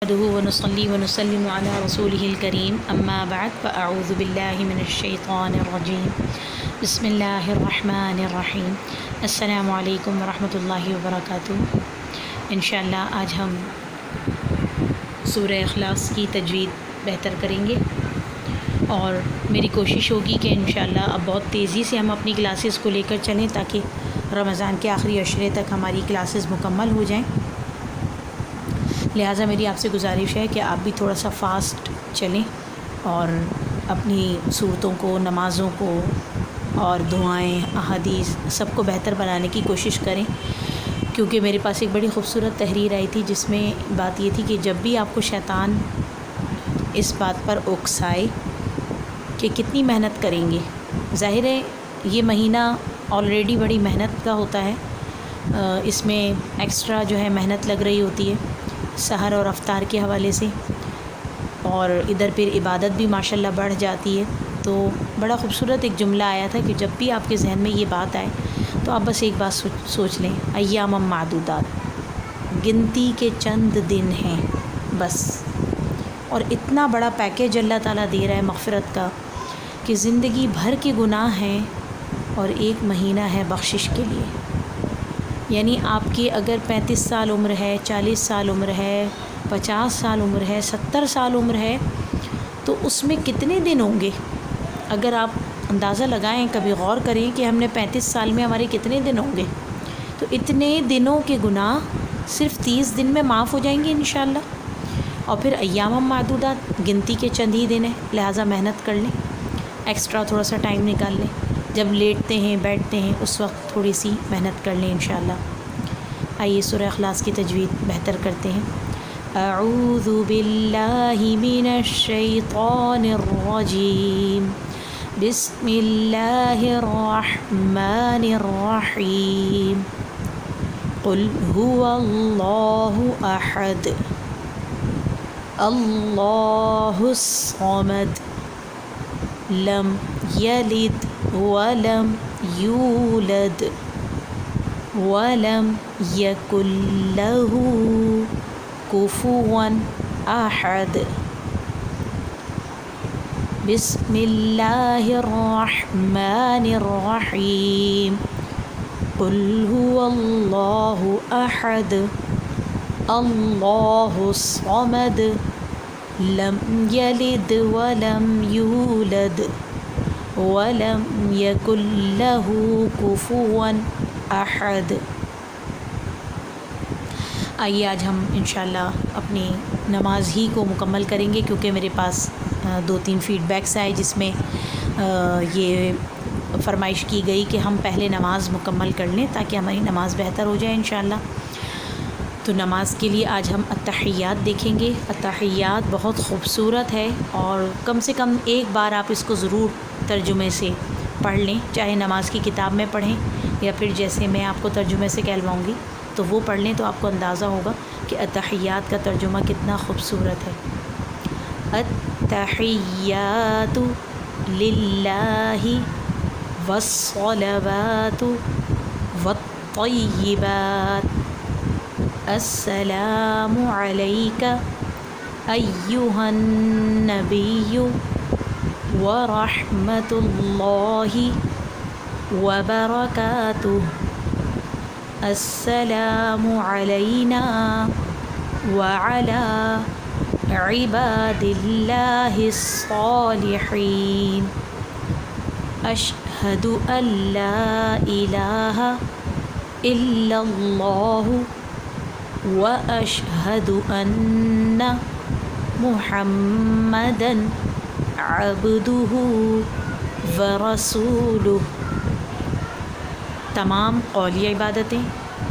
نحمده ونصلي ونسلم على رسوله الكريم اما بعد فاعوذ بالله من الشیطان الرجیم بسم اللہ الرحمن الرحیم السلام علیکم ورحمۃ اللہ وبرکاتہ۔ انشاءاللہ آج ہم سورہ اخلاص کی تجوید بہتر کریں گے اور میری کوشش ہوگی کہ انشاءاللہ اب بہت تیزی سے ہم اپنی کلاسز کو لے کر چلیں تاکہ رمضان کے آخری عشرے تک ہماری کلاسز مکمل ہو جائیں۔ لہٰذا میری آپ سے گزارش ہے کہ آپ بھی تھوڑا سا فاسٹ چلیں اور اپنی صورتوں کو، نمازوں کو اور دعائیں، احادیث سب کو بہتر بنانے کی کوشش کریں، کیونکہ میرے پاس ایک بڑی خوبصورت تحریر آئی تھی جس میں بات یہ تھی کہ جب بھی آپ کو شیطان اس بات پر اکسائے کہ کتنی محنت کریں گے، ظاہر ہے یہ مہینہ آلریڈی بڑی محنت کا ہوتا ہے، اس میں ایکسٹرا جو ہے محنت لگ رہی ہوتی ہے سحر اور افطار کے حوالے سے، اور ادھر پھر عبادت بھی ماشاءاللہ بڑھ جاتی ہے۔ تو بڑا خوبصورت ایک جملہ آیا تھا کہ جب بھی آپ کے ذہن میں یہ بات آئے تو آپ بس ایک بات سوچ لیں، ایام معدودات، گنتی کے چند دن ہیں بس، اور اتنا بڑا پیکیج اللہ تعالیٰ دے رہا ہے مغفرت کا کہ زندگی بھر کے گناہ ہیں اور ایک مہینہ ہے بخشش کے لیے۔ یعنی آپ کی اگر 35 سال عمر ہے، 40 سال عمر ہے، 50 سال عمر ہے، 70 سال عمر ہے، تو اس میں کتنے دن ہوں گے؟ اگر آپ اندازہ لگائیں، کبھی غور کریں کہ ہم نے 35 سال میں ہمارے کتنے دن ہوں گے، تو اتنے دنوں کے گناہ صرف 30 دن میں معاف ہو جائیں گے انشاءاللہ۔ اور پھر ایام معدودات، گنتی کے چند ہی دن ہیں، لہٰذا محنت کر لیں، ایکسٹرا تھوڑا سا ٹائم نکال لیں، جب لیٹتے ہیں بیٹھتے ہیں اس وقت تھوڑی سی محنت کر لیں انشاءاللہ۔ آئیے سورہ اخلاص کی تجوید بہتر کرتے ہیں۔ اعوذ باللہ من الشیطان الرجیم، بسم اللہ الرحمن الرحیم، قل هو اللہ احد اللہ الصمد لم یلد ولم یولد ولم یکن له کفوا احد۔ بسم اللہ الرحمن الرحیم، قل هو اللہ احد اللہ الصمد لم یلد ولم یولد ولم یکن له کفوا احد۔ آئیے آج ہم انشاءاللہ اپنی نماز ہی کو مکمل کریں گے، کیونکہ میرے پاس 2-3 فیڈ بیکس آئے جس میں یہ فرمائش کی گئی کہ ہم پہلے نماز مکمل کر لیں تاکہ ہماری نماز بہتر ہو جائے انشاءاللہ۔ تو نماز کے لیے آج ہم التحیات دیکھیں گے۔ التحیات بہت خوبصورت ہے اور کم سے کم ایک بار آپ اس کو ضرور ترجمے سے پڑھ لیں، چاہے نماز کی کتاب میں پڑھیں یا پھر جیسے میں آپ کو ترجمے سے کہلواؤں گی تو وہ پڑھ لیں، تو آپ کو اندازہ ہوگا کہ التحیات کا ترجمہ کتنا خوبصورت ہے۔ التحیات للہ والصلوات والطیبات، السلام علیک ایہا النبی ورحمۃ اللہ وبرکاتہ، السلام علینا وعلی عباد اللہ الصالحین، اشہد ان لا الہ الا اللہ واشہد ان محمدا عبدہ ورسولہ۔ تمام قولی عبادتیں،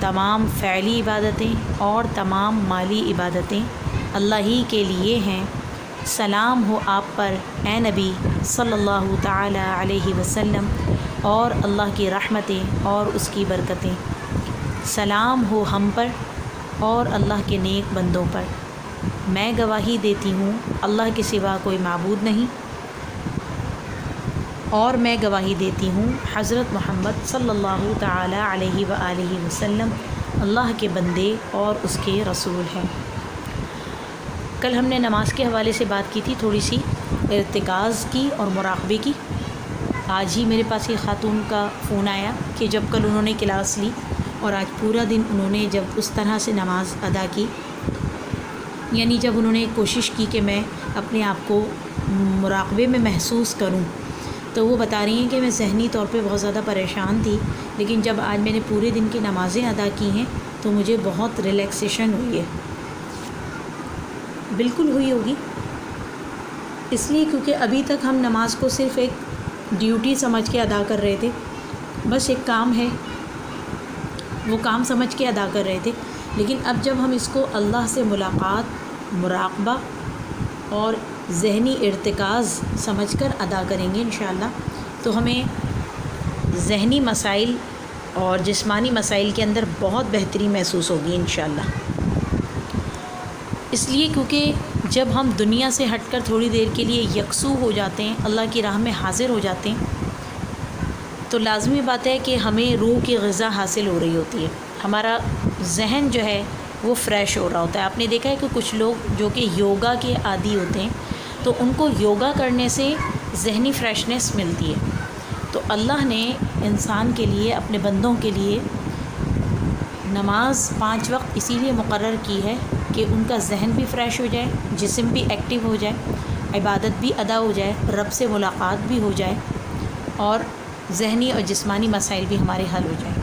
تمام فعلی عبادتیں اور تمام مالی عبادتیں اللہ ہی کے لیے ہیں۔ سلام ہو آپ پر اے نبی صلی اللہ تعالی علیہ وسلم، اور اللہ کی رحمتیں اور اس کی برکتیں۔ سلام ہو ہم پر اور اللہ کے نیک بندوں پر۔ میں گواہی دیتی ہوں اللہ کے سوا کوئی معبود نہیں، اور میں گواہی دیتی ہوں حضرت محمد صلی اللہ تعالی علیہ وآلہ وسلم اللہ کے بندے اور اس کے رسول ہیں۔ کل ہم نے نماز کے حوالے سے بات کی تھی تھوڑی سی ارتکاز کی اور مراقبے کی۔ آج ہی میرے پاس یہ خاتون کا فون آیا کہ جب کل انہوں نے کلاس لی اور آج پورا دن انہوں نے جب اس طرح سے نماز ادا کی، یعنی جب انہوں نے کوشش کی کہ میں اپنے آپ کو مراقبے میں محسوس کروں، تو وہ بتا رہی ہیں کہ میں ذہنی طور پہ بہت زیادہ پریشان تھی، لیکن جب آج میں نے پورے دن کی نمازیں ادا کی ہیں تو مجھے بہت ریلیکسیشن ہوئی ہے۔ بالکل ہوئی ہوگی، اس لیے کیونکہ ابھی تک ہم نماز کو صرف ایک ڈیوٹی سمجھ کے ادا کر رہے تھے، بس ایک کام ہے وہ کام سمجھ کے ادا کر رہے تھے، لیکن اب جب ہم اس کو اللہ سے ملاقات، مراقبہ اور ذہنی ارتکاز سمجھ کر ادا کریں گے انشاءاللہ، تو ہمیں ذہنی مسائل اور جسمانی مسائل کے اندر بہت بہتری محسوس ہوگی انشاءاللہ۔ اس لیے کیونکہ جب ہم دنیا سے ہٹ کر تھوڑی دیر کے لیے یکسو ہو جاتے ہیں، اللہ کی راہ میں حاضر ہو جاتے ہیں، تو لازمی بات ہے کہ ہمیں روح کی غذا حاصل ہو رہی ہوتی ہے، ہمارا ذہن جو ہے وہ فریش ہو رہا ہوتا ہے۔ آپ نے دیکھا ہے کہ کچھ لوگ جو کہ یوگا کے عادی ہوتے ہیں تو ان کو یوگا کرنے سے ذہنی فریشنس ملتی ہے۔ تو اللہ نے انسان کے لیے، اپنے بندوں کے لیے نماز 5 وقت اسی لیے مقرر کی ہے کہ ان کا ذہن بھی فریش ہو جائے، جسم بھی ایکٹیو ہو جائے، عبادت بھی ادا ہو جائے، رب سے ملاقات بھی ہو جائے اور ذہنی اور جسمانی مسائل بھی ہمارے حل ہو جائیں۔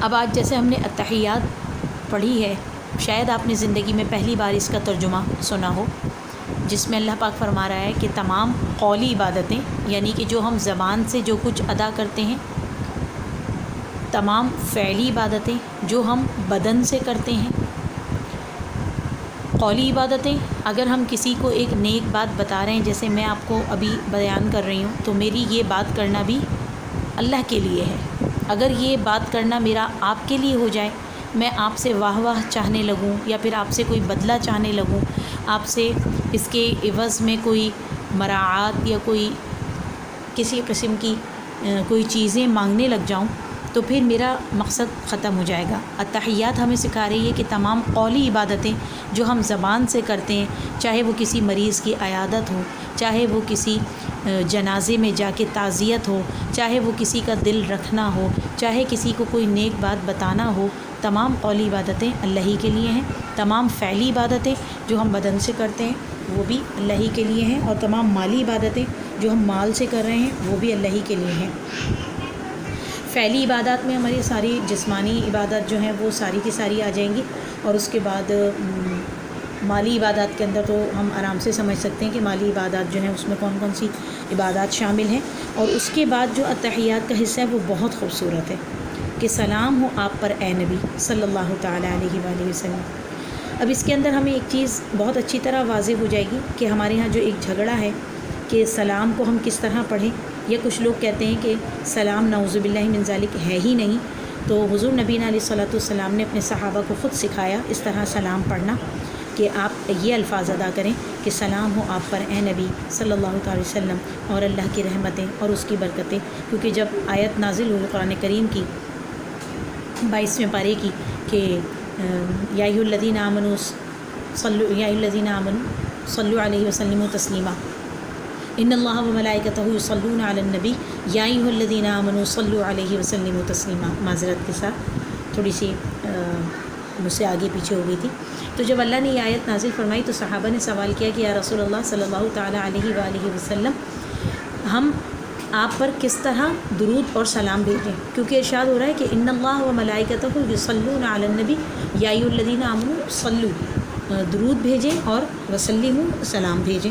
اب آج جیسے ہم نے اتحیات پڑھی ہے، شاید آپ نے زندگی میں پہلی بار اس کا ترجمہ سنا ہو، جس میں اللہ پاک فرما رہا ہے کہ تمام قولی عبادتیں، یعنی کہ جو ہم زبان سے جو کچھ ادا کرتے ہیں، تمام فعلی عبادتیں جو ہم بدن سے کرتے ہیں، قولی عبادتیں اگر ہم کسی کو ایک نیک بات بتا رہے ہیں، جیسے میں آپ کو ابھی بیان کر رہی ہوں، تو میری یہ بات کرنا بھی اللہ کے لیے ہے۔ اگر یہ بات کرنا میرا آپ کے لیے ہو جائے، میں آپ سے واہ واہ چاہنے لگوں یا پھر آپ سے کوئی بدلہ چاہنے لگوں، آپ سے اس کے عوض میں کوئی مراعات یا کوئی کسی قسم کی کوئی چیزیں مانگنے لگ جاؤں، تو پھر میرا مقصد ختم ہو جائے گا۔ اتحیات ہمیں سکھا رہی ہے کہ تمام قولی عبادتیں جو ہم زبان سے کرتے ہیں، چاہے وہ کسی مریض کی عیادت ہو، چاہے وہ کسی جنازے میں جا کے تعزیت ہو، چاہے وہ کسی کا دل رکھنا ہو، چاہے کسی کو کوئی نیک بات بتانا ہو، تمام قولی عبادتیں اللہ ہی کے لیے ہیں۔ تمام فعلی عبادتیں جو ہم بدن سے کرتے ہیں وہ بھی اللہ ہی کے لیے ہیں، اور تمام مالی عبادتیں جو ہم مال سے کر رہے ہیں وہ بھی اللہ ہی کے لیے ہیں۔ فعلی عبادات میں ہماری ساری جسمانی عبادت جو ہیں وہ ساری کی ساری آ جائیں گی، اور اس کے بعد مالی عبادات کے اندر تو ہم آرام سے سمجھ سکتے ہیں کہ مالی عبادات جو ہیں اس میں کون کون سی عبادات شامل ہیں۔ اور اس کے بعد جو اتحیات کا حصہ ہے وہ بہت خوبصورت ہے کہ سلام ہو آپ پر اے نبی صلی اللہ تعالیٰ علیہ وآلہ وسلم۔ اب اس کے اندر ہمیں ایک چیز بہت اچھی طرح واضح ہو جائے گی کہ ہمارے ہاں جو ایک جھگڑا ہے کہ سلام کو ہم کس طرح پڑھیں، یا کچھ لوگ کہتے ہیں کہ سلام نعوذ باللہ من ذالک ہے ہی نہیں، تو حضور نبی علیہ الصلوۃ والسلام نے اپنے صحابہ کو خود سکھایا اس طرح سلام پڑھنا، کہ آپ یہ الفاظ ادا کریں کہ سلام ہو آپ پر اے نبی صلی اللہ تعالی وسلم، اور اللہ کی رحمتیں اور اس کی برکتیں، کیونکہ جب آیت نازل ہوئی قرآن کریم کی 22ویں پارے کی کہ یا ایھا الذین آمنوا صلوا علیہ وسلموا تسلیما، ان اللہ و ملائکتہ یصلون علی النبی یا ایھا الذین آمنوا صلوا علیہ وسلموا تسلیما۔ معذرت کے ساتھ تھوڑی سی مجھ سے آگے پیچھے ہو گئی تھی۔ تو جب اللہ نے یہ آیت نازل فرمائی تو صحابہ نے سوال کیا کہ یا رسول اللہ صلی اللہ تعالیٰ علیہ وآلہ وسلم، ہم آپ پر کس طرح درود اور سلام بھیجیں، کیونکہ ارشاد ہو رہا ہے کہ ان اللہ و ملائکتہ یصلون علی النبی یا ایھا الذین آمنوا صلوا، درود بھیجیں اور وسلموا سلام بھیجیں۔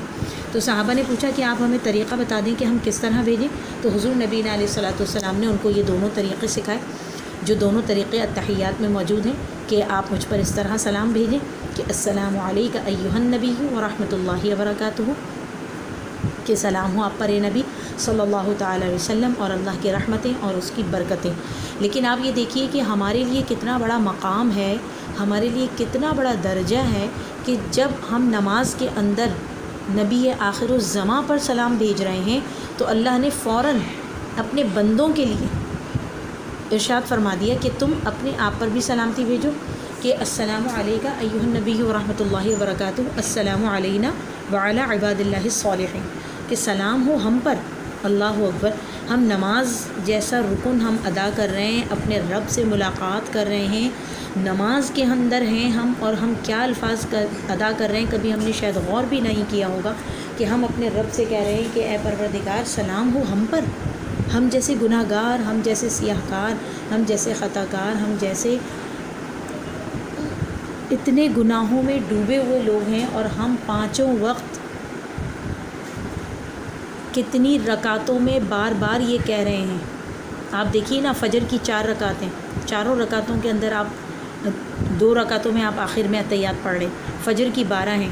تو صحابہ نے پوچھا کہ آپ ہمیں طریقہ بتا دیں کہ ہم کس طرح بھیجیں، تو حضور نبی علیہ الصلوۃ والسلام نے ان کو یہ دونوں طریقے سکھائے، جو دونوں طریقے اتحیات میں موجود ہیں، کہ آپ مجھ پر اس طرح سلام بھیجیں کہ السلام علیک ایھا النبی ورحمۃ اللہ وبرکاتہ، کہ سلام ہو آپ پر اے نبی صلی اللہ تعالیٰ علیہ وسلم اور اللہ کی رحمتیں اور اس کی برکتیں۔ لیکن آپ یہ دیکھیے کہ ہمارے لیے کتنا بڑا مقام ہے، ہمارے لیے کتنا بڑا درجہ ہے کہ جب ہم نماز کے اندر نبی آخر الزماں پر سلام بھیج رہے ہیں تو اللہ نے فوراً اپنے بندوں کے لیے ارشاد فرما دیا کہ تم اپنے آپ پر بھی سلامتی بھیجو کہ السلام علیکہ ایھا النبی ورحمۃ اللہ وبرکاتہ، السلام علینا وعلی عباد اللہ الصالحین، کہ سلام ہو ہم پر، اللہ اکبر، ہم نماز جیسا رکن ہم ادا کر رہے ہیں، اپنے رب سے ملاقات کر رہے ہیں، نماز کے اندر ہیں ہم، اور ہم کیا الفاظ ادا کر رہے ہیں، کبھی ہم نے شاید غور بھی نہیں کیا ہوگا کہ ہم اپنے رب سے کہہ رہے ہیں کہ اے پروردگار سلام ہو ہم پر، ہم جیسے گناہ گار، ہم جیسے سیاہ کار، ہم جیسے خطا کار، ہم جیسے اتنے گناہوں میں ڈوبے ہوئے لوگ ہیں، اور ہم پانچوں وقت کتنی رکعتوں میں بار بار یہ کہہ رہے ہیں۔ آپ دیکھیے نا، فجر کی 4 رکعتیں، چاروں رکعتوں کے اندر آپ 2 رکعتوں میں آپ آخر میں اتحیات پڑھ لیں، فجر کی 12 ہیں،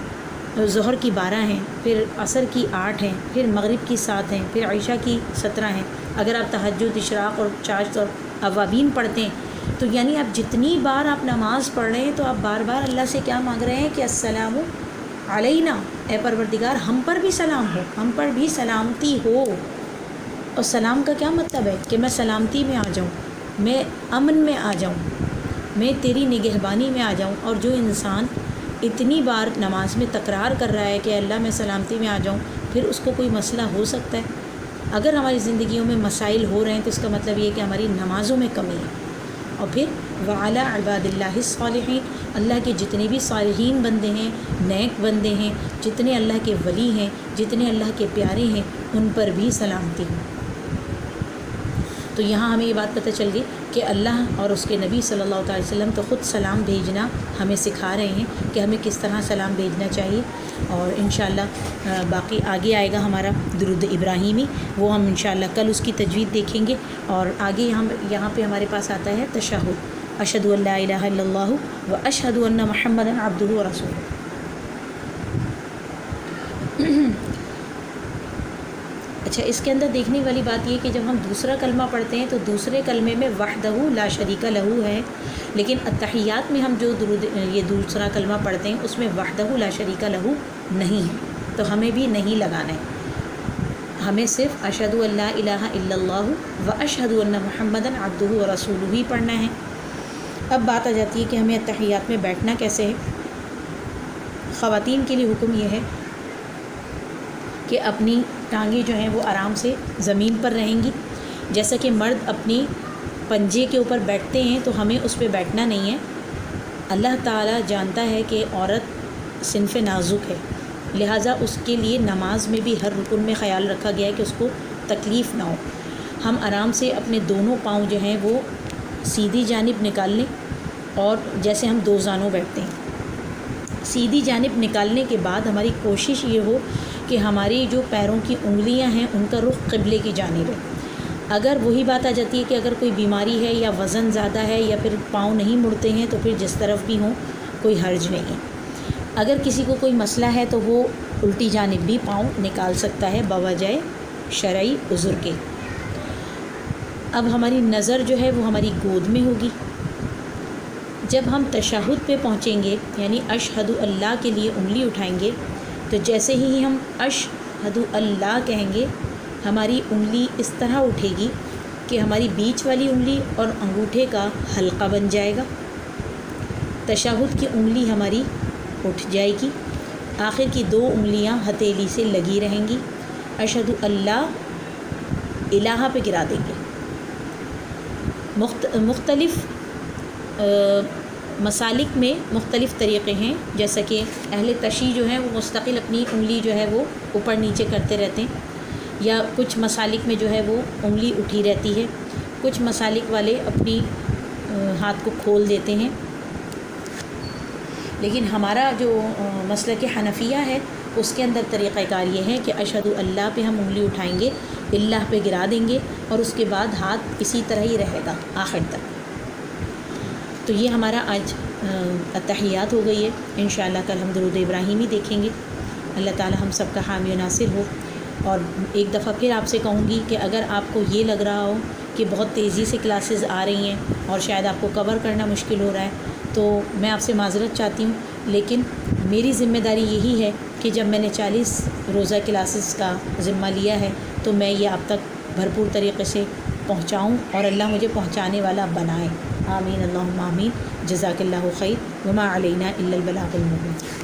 ظہر کی 12 ہیں، پھر عصر کی 8 ہیں، پھر مغرب کی 7 ہیں، پھر عشاء کی 17 ہیں۔ اگر آپ تہجد، اشراق اور چاشت اور اوابین پڑھتے ہیں تو یعنی آپ جتنی بار آپ نماز پڑھ رہے ہیں تو آپ بار بار اللہ سے کیا مانگ رہے ہیں کہ السلام علینا، اے پروردگار ہم پر بھی سلام ہو، ہم پر بھی سلامتی ہو۔ اور سلام کا کیا مطلب ہے؟ کہ میں سلامتی میں آ جاؤں، میں امن میں آ جاؤں، میں تیری نگہبانی میں آ جاؤں۔ اور جو انسان اتنی بار نماز میں تکرار کر رہا ہے کہ اللہ میں سلامتی میں آ جاؤں، پھر اس کو کوئی مسئلہ ہو سکتا ہے؟ اگر ہماری زندگیوں میں مسائل ہو رہے ہیں تو اس کا مطلب یہ کہ ہماری نمازوں میں کمی ہے۔ اور پھر وعلی عباد اللہ الصالحین، اللہ کے جتنے بھی صالحین بندے ہیں، نیک بندے ہیں، جتنے اللہ کے ولی ہیں، جتنے اللہ کے پیارے ہیں، ان پر بھی سلامتی ہو۔ تو یہاں ہمیں یہ بات پتہ چل گئی کہ اللہ اور اس کے نبی صلی اللہ تعالی وسلم تو خود سلام بھیجنا ہمیں سکھا رہے ہیں کہ ہمیں کس طرح سلام بھیجنا چاہیے۔ اور انشاءاللہ باقی آگے آئے گا ہمارا درود ابراہیمی، وہ ہم انشاءاللہ کل اس کی تجوید دیکھیں گے۔ اور آگے ہم یہاں پہ ہمارے پاس آتا ہے تشہد، اشہد ان لا الہ الا اللہ و اشہد ان محمدا عبدہ و رسولہ۔ اچھا، اس کے اندر دیکھنے والی بات یہ کہ جب ہم دوسرا کلمہ پڑھتے ہیں تو دوسرے کلمے میں وحدہ لا شریک لہ ہے، لیکن التحیات میں ہم جو درود یہ دوسرا کلمہ پڑھتے ہیں اس میں وحدہ لا شریک لہ نہیں ہے، تو ہمیں بھی نہیں لگانا ہے، ہمیں صرف اشہد ان لا الہ الا اللہ و اشہد ان محمدا عبدہ و رسولہ ہی پڑھنا ہے۔ اب بات آ جاتی ہے کہ ہمیں التحیات میں بیٹھنا کیسے ہے۔ خواتین کے لیے حکم یہ ہے کہ اپنی ٹانگیں جو ہیں وہ آرام سے زمین پر رہیں گی، جیسا کہ مرد اپنی پنجے کے اوپر بیٹھتے ہیں تو ہمیں اس پہ بیٹھنا نہیں ہے۔ اللہ تعالیٰ جانتا ہے کہ عورت صنف نازک ہے، لہٰذا اس کے لیے نماز میں بھی ہر رکن میں خیال رکھا گیا ہے کہ اس کو تکلیف نہ ہو۔ ہم آرام سے اپنے دونوں پاؤں جو ہیں وہ سیدھی جانب نکال لیں، اور جیسے ہم 2 زانوں بیٹھتے ہیں، سیدھی جانب نکالنے کے بعد ہماری کوشش یہ ہو کہ ہماری جو پیروں کی انگلیاں ہیں ان کا رخ قبلے کی جانب ہے۔ اگر وہی بات آ جاتی ہے کہ اگر کوئی بیماری ہے یا وزن زیادہ ہے یا پھر پاؤں نہیں مڑتے ہیں تو پھر جس طرف بھی ہوں کوئی حرج نہیں ہے۔ اگر کسی کو کوئی مسئلہ ہے تو وہ الٹی جانب بھی پاؤں نکال سکتا ہے بوجہ شرعی عذر کے۔ اب ہماری نظر جو ہے وہ ہماری گود میں ہوگی۔ جب ہم تشہد پہ پہنچیں گے یعنی اشہد اللہ کے لیے انگلی اٹھائیں گے تو جیسے ہی ہم اشہد اللہ کہیں گے ہماری انگلی اس طرح اٹھے گی کہ ہماری بیچ والی انگلی اور انگوٹھے کا حلقہ بن جائے گا، تشہد کی انگلی ہماری اٹھ جائے گی، آخر کی 2 انگلیاں ہتھیلی سے لگی رہیں گی، اشہد اللہ الہ پہ گرا دیں گے۔ مختلف مسالک میں مختلف طریقے ہیں، جیسا کہ اہل تشیع جو ہیں وہ مستقل اپنی انگلی جو ہے وہ اوپر نیچے کرتے رہتے ہیں، یا کچھ مسالک میں جو ہے وہ انگلی اٹھی رہتی ہے، کچھ مسالک والے اپنی ہاتھ کو کھول دیتے ہیں۔ لیکن ہمارا جو مسلک حنفیہ ہے اس کے اندر طریقہ کار یہ ہے کہ اشہد اللہ پہ ہم انگلی اٹھائیں گے، اللہ پہ گرا دیں گے، اور اس کے بعد ہاتھ اسی طرح ہی رہے گا آخر تک۔ تو یہ ہمارا آج التحیات ہو گئی ہے۔ انشاءاللہ کل ہم درود ابراہیمی دیکھیں گے۔ اللہ تعالی ہم سب کا حامی و ناصر ہو۔ اور ایک دفعہ پھر آپ سے کہوں گی کہ اگر آپ کو یہ لگ رہا ہو کہ بہت تیزی سے کلاسز آ رہی ہیں اور شاید آپ کو کور کرنا مشکل ہو رہا ہے تو میں آپ سے معذرت چاہتی ہوں، لیکن میری ذمہ داری یہی ہے کہ جب میں نے 40 روزہ کلاسز کا ذمہ لیا ہے تو میں یہ آپ تک بھرپور طریقے سے پہنچاؤں اور اللہ مجھے پہنچانے والا بنائے۔ آمین اللہم آمین. جزاک اللہ خیر وما علینا الا البلاغ المبین.